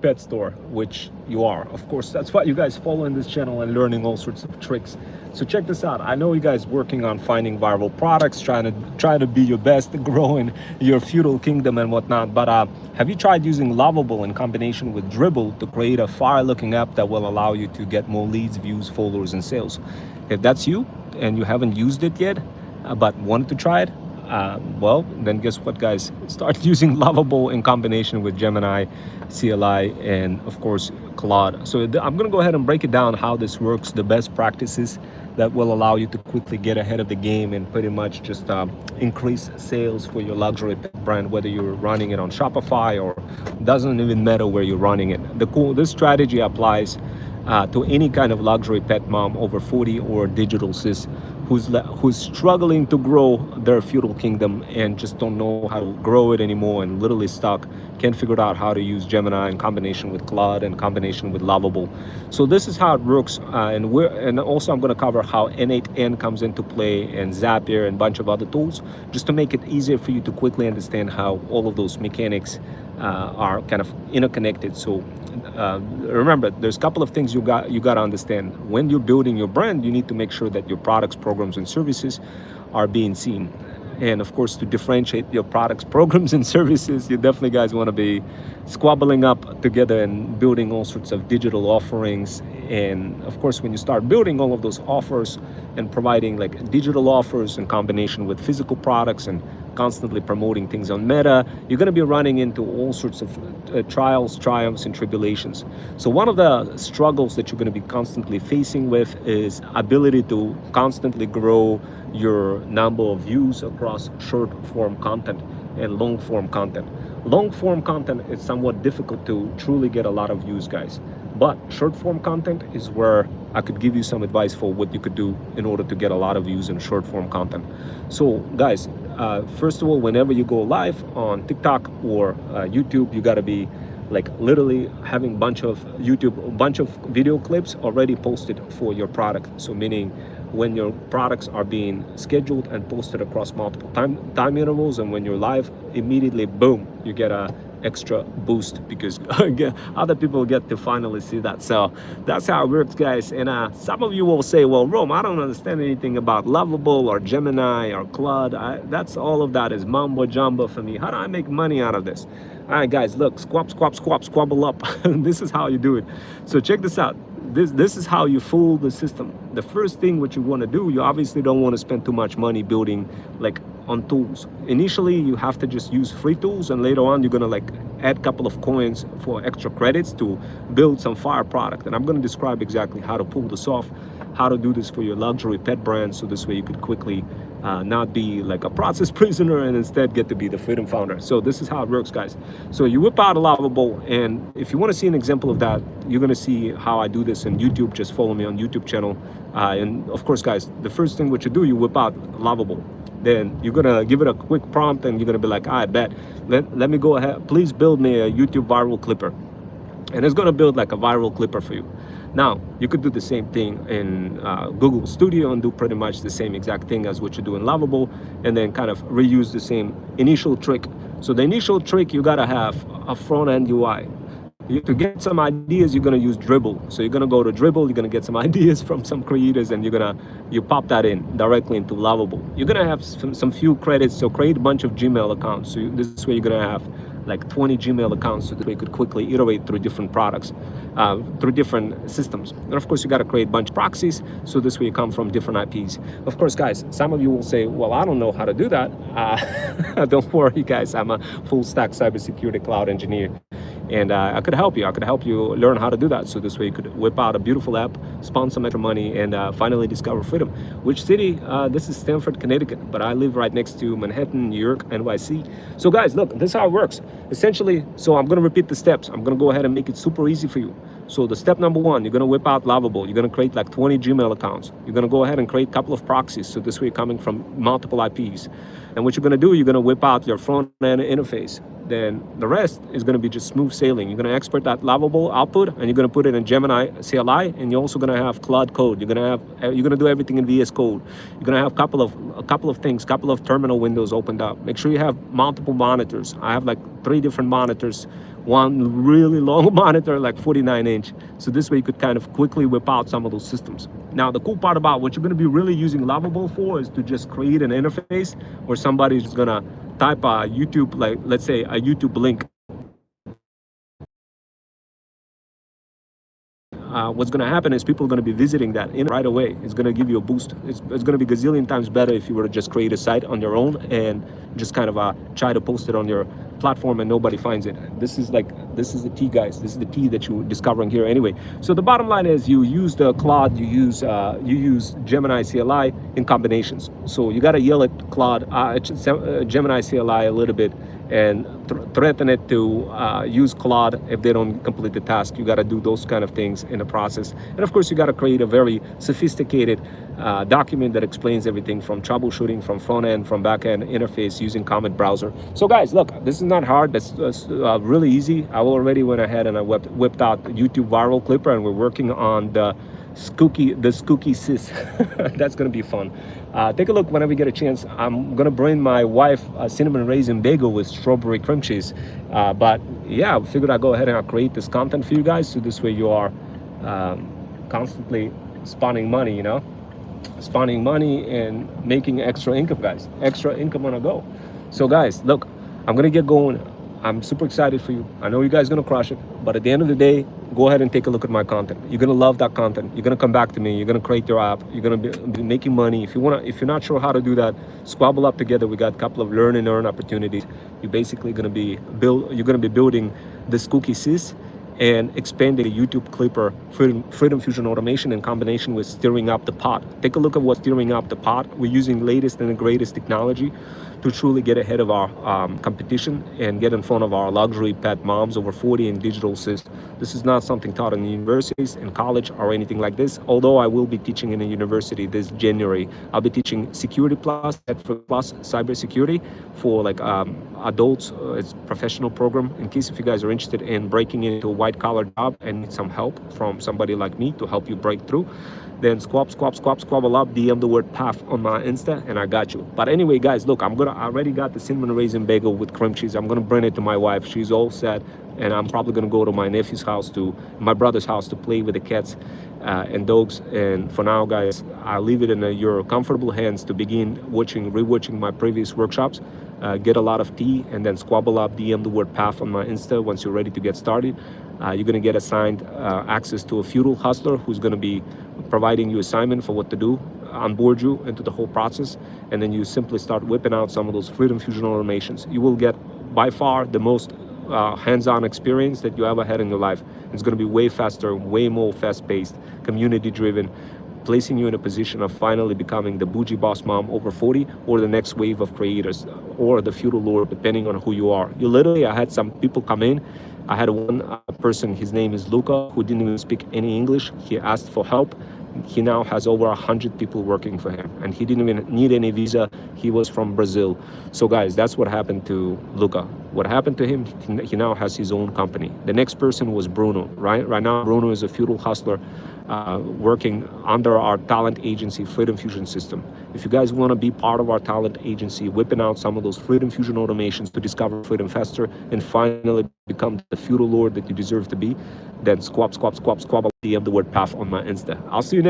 pet store, which you are. Of course, that's why you guys following this channel and learning all sorts of tricks. So check this out. I know you guys working on finding viral products, try to be your best, growing your feudal kingdom and whatnot. But have you tried using Lovable in combination with Dribble to create a fire-looking app that will allow you to get more leads, views, followers, and sales? If that's you and you haven't used it yet, but wanted to try it, well, then guess what, guys? Start using Lovable in combination with Gemini, CLI, and of course Claude. So I'm gonna go ahead and break it down how this works, the best practices that will allow you to quickly get ahead of the game and pretty much just increase sales for your luxury brand, whether you're running it on Shopify or doesn't even matter where you're running it. This strategy applies to any kind of luxury pet mom over 40 or digital sis who's struggling to grow their feudal kingdom and just don't know how to grow it anymore and literally stuck, can't figure out how to use Gemini in combination with Claude and combination with Lovable. So this is how it works, and also I'm going to cover how N8N comes into play and Zapier and a bunch of other tools, just to make it easier for you to quickly understand how all of those mechanics are kind of interconnected. So remember, there's a couple of things you got to understand. When you're building your brand, you need to make sure that your products, programs, and services are being seen. And of course, to differentiate your products, programs, and services, you definitely guys want to be squabbling up together and building all sorts of digital offerings. And of course, when you start building all of those offers and providing like digital offers in combination with physical products and constantly promoting things on Meta, you're going to be running into all sorts of trials, triumphs, and tribulations. So one of the struggles that you're going to be constantly facing with is ability to constantly grow your number of views across short form content and long form content. Long form content is somewhat difficult to truly get a lot of views, guys. But short form content is where I could give you some advice for what you could do in order to get a lot of views in short form content. So guys, first of all, whenever you go live on TikTok or YouTube, you got to be like literally having a bunch of video clips already posted for your product. So meaning when your products are being scheduled and posted across multiple time intervals, and when you're live, immediately, boom, you get a extra boost because other people get to finally see that. So that's how it works, guys. And some of you will say, well, Rome, I don't understand anything about Lovable or Gemini or Claude. That's all of that is mumbo jumbo for me. How do I make money out of this? All right, guys, look, squabble up. This is how you do it. So check this out. This is how you fool the system. The first thing what you want to do, you obviously don't want to spend too much money building like on tools. Initially, you have to just use free tools, and later on, you're gonna like add a couple of coins for extra credits to build some fire product. And I'm gonna describe exactly how to pull this off, how to do this for your luxury pet brand, so this way you could quickly not be like a process prisoner and instead get to be the freedom founder. So this is how it works, guys. So you whip out a Lovable, and if you want to see an example of that, you're going to see how I do this in YouTube. Just follow me on YouTube channel. And of course, guys, the first thing what you do, you whip out Lovable. Then you're gonna give it a quick prompt, and you're gonna be like, I bet, let me go ahead, please build me a YouTube viral clipper. And it's gonna build like a viral clipper for you. Now, you could do the same thing in Google Studio and do pretty much the same exact thing as what you do in Lovable, and then kind of reuse the same initial trick. So the initial trick, you gotta have a front-end UI. To get some ideas, you're gonna use Dribble. So you're gonna go to Dribble, you're gonna get some ideas from some creators, and you pop that in directly into Lovable. You're gonna have some few credits, so create a bunch of Gmail accounts. So this way you're gonna have like 20 Gmail accounts, so that we could quickly iterate through different products, through different systems. And of course, you got to create a bunch of proxies, so this way you come from different IPs. Of course, guys, some of you will say, well, I don't know how to do that. Don't worry, guys, I'm a full stack cybersecurity cloud engineer. And I could help you. I could help you learn how to do that. So this way you could whip out a beautiful app, spend some extra money, and finally discover freedom. Which city? This is Stamford, Connecticut, but I live right next to Manhattan, New York, NYC. So guys, look, this is how it works. Essentially, so I'm going to repeat the steps. I'm going to go ahead and make it super easy for you. So the step number one, you're going to whip out Lovable. You're going to create like 20 Gmail accounts. You're going to go ahead and create a couple of proxies. So this way you're coming from multiple IPs. And what you're going to do, you're going to whip out your front end interface. Then the rest is going to be just smooth sailing. You're going to export that Lovable output, and you're going to put it in Gemini CLI, and you're also going to have Claude code. You're going to do everything in VS Code. You're going to have a couple of terminal windows opened up. Make sure you have multiple monitors. I have like 3 different monitors one really long monitor, like 49-inch. So this way you could kind of quickly whip out some of those systems. Now, the cool part about what you're going to be really using Lovable for is to just create an interface where somebody's just going to type a YouTube, like let's say a YouTube link. What's going to happen is people are going to be visiting that in right away. It's going to give you a boost. It's going to be gazillion times better if you were to just create a site on your own and just kind of try to post it on your platform and nobody finds it. This is the tea, guys. This is the tea that you're discovering here anyway. So the bottom line is you use the Claude, you use Gemini CLI in combinations. So you got to yell at Claude, Gemini CLI a little bit, and threaten it to use Claude if they don't complete the task. You got to do those kind of things in the process. And of course, you got to create a very sophisticated document that explains everything from troubleshooting, from front end, from back end interface using Comet browser. So guys, look, this is not hard. That's really easy. I already went ahead and I whipped out the YouTube viral clipper, and we're working on the Skooky Sis. That's gonna be fun. Take a look whenever you get a chance. I'm gonna bring my wife a cinnamon raisin bagel with strawberry cream cheese. But yeah, I figured I'd go ahead and I'll create this content for you guys, so this way you are constantly spawning money, you know, spawning money and making extra income, guys. Extra income on a go. So guys, look, I'm gonna get going. I'm super excited for you. I know you guys are gonna crush it, but at the end of the day, go ahead and take a look at my content. You're gonna love that content. You're gonna come back to me. You're gonna create your app. You're gonna be making money. If you're not sure how to do that, squabble up together. We got a couple of learn and earn opportunities. You're basically gonna be building this Cookie Sys and expanding the YouTube Clipper Freedom Fusion automation in combination with stirring up the pot. Take a look at what's stirring up the pot. We're using latest and the greatest technology to truly get ahead of our competition and get in front of our luxury pet moms over 40 in digital assist. This is not something taught in universities, in college, or anything like this. Although I will be teaching in a university this January. I'll be teaching Security Plus, Plus Cybersecurity for like adults. It's a professional program. In case if you guys are interested in breaking into a white-collar job and need some help from somebody like me to help you break through, then squabble up, DM the word PAF on my Insta, and I got you. But anyway, guys, look, I already got the cinnamon raisin bagel with cream cheese. I'm gonna bring it to my wife. She's all set, and I'm probably gonna go to my nephew's house, my brother's house, to play with the cats and dogs. And for now, guys, I'll leave it in your comfortable hands to begin rewatching my previous workshops. Get a lot of tea, and then squabble up, DM the word PAF on my Insta once you're ready to get started. You're gonna get assigned access to a feudal hustler who's gonna be providing you assignment for what to do, onboard you into the whole process, and then you simply start whipping out some of those Freedom Fusion automations. You will get by far the most hands-on experience that you ever had in your life. It's going to be way faster, way more fast-paced, community-driven, placing you in a position of finally becoming the bougie boss mom over 40, or the next wave of creators, or the feudal lord, depending on who you are. I had some people come in. I had one person, his name is Luca, who didn't even speak any English. He asked for help. He now has over 100 people working for him, and he didn't even need any visa. He was from Brazil. So guys, that's what happened to Luca. What happened to him, he now has his own company. The next person was Bruno. Right now, Bruno is a feudal hustler working under our talent agency, Freedom Fusion System. If you guys want to be part of our talent agency, whipping out some of those Freedom Fusion automations to discover freedom faster and finally become the feudal lord that you deserve to be, then squabble, DM the word PAF on my Insta. I'll see you next.